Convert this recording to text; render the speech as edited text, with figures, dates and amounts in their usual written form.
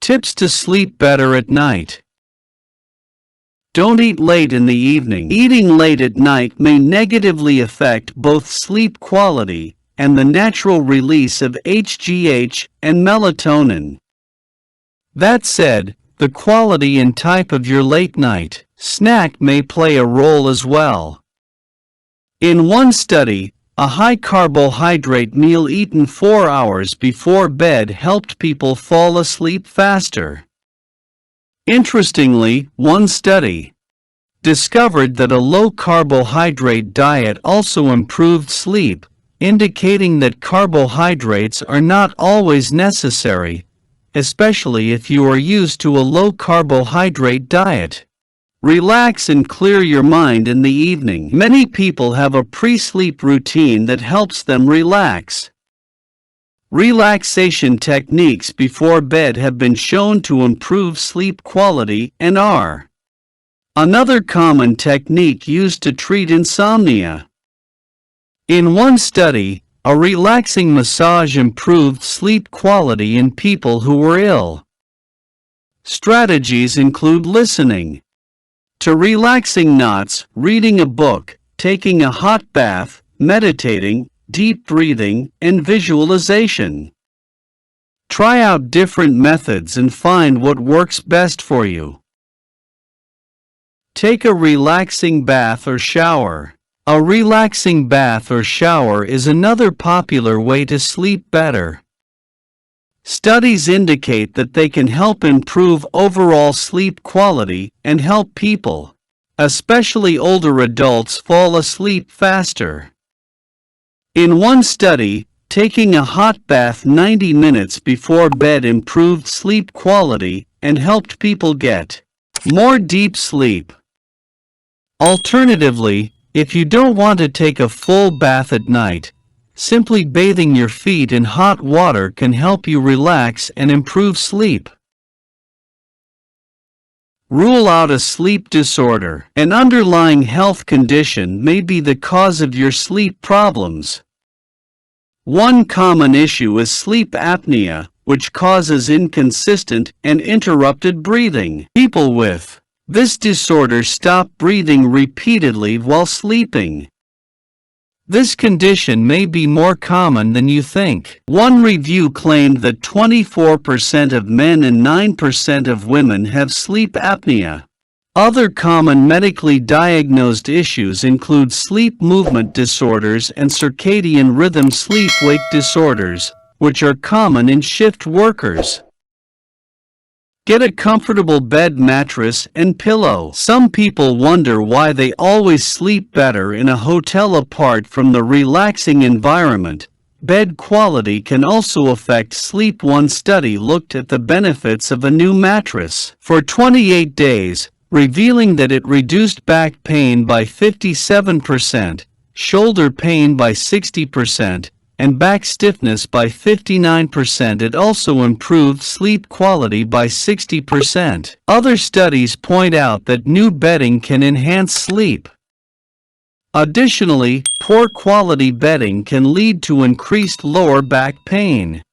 Tips to sleep better at night. Don't eat late in the evening. Eating late at night may negatively affect both sleep quality and the natural release of HGH and melatonin. That said, the quality and type of your late-night snack may play a role as well. In one study, a high-carbohydrate meal eaten 4 hours before bed helped people fall asleep faster. Interestingly, one study discovered that a low-carbohydrate diet also improved sleep, indicating that carbohydrates are not always necessary, especially if you are used to a low-carbohydrate diet. Relax and clear your mind in the evening. Many people have a pre-sleep routine that helps them relax. Relaxation techniques before bed have been shown to improve sleep quality and are another common technique used to treat insomnia. In one study, a relaxing massage improved sleep quality in people who were ill. Strategies include listening to relaxing knots, reading a book, taking a hot bath, meditating, deep breathing, and visualization. Try out different methods and find what works best for you. Take a relaxing bath or shower. A relaxing bath or shower is another popular way to sleep better. Studies indicate that they can help improve overall sleep quality and help people, especially older adults, fall asleep faster. In one study, taking a hot bath 90 minutes before bed improved sleep quality and helped people get more deep sleep. Alternatively, if you don't want to take a full bath at night, simply bathing your feet in hot water can help you relax and improve sleep. Rule out a sleep disorder. An underlying health condition may be the cause of your sleep problems. One common issue is sleep apnea, which causes inconsistent and interrupted breathing. People with this disorder stop breathing repeatedly while sleeping. This condition may be more common than you think. One review claimed that 24% of men and 9% of women have sleep apnea. Other common medically diagnosed issues include sleep movement disorders and circadian rhythm sleep-wake disorders, which are common in shift workers. Get a comfortable bed mattress and pillow. Some people wonder why they always sleep better in a hotel. Apart from the relaxing environment, bed quality can also affect sleep. One study looked at the benefits of a new mattress for 28 days, revealing that it reduced back pain by 57%, shoulder pain by 60%, and back stiffness by 59%. It also improved sleep quality by 60%. Other studies point out that new bedding can enhance sleep. Additionally, poor quality bedding can lead to increased lower back pain.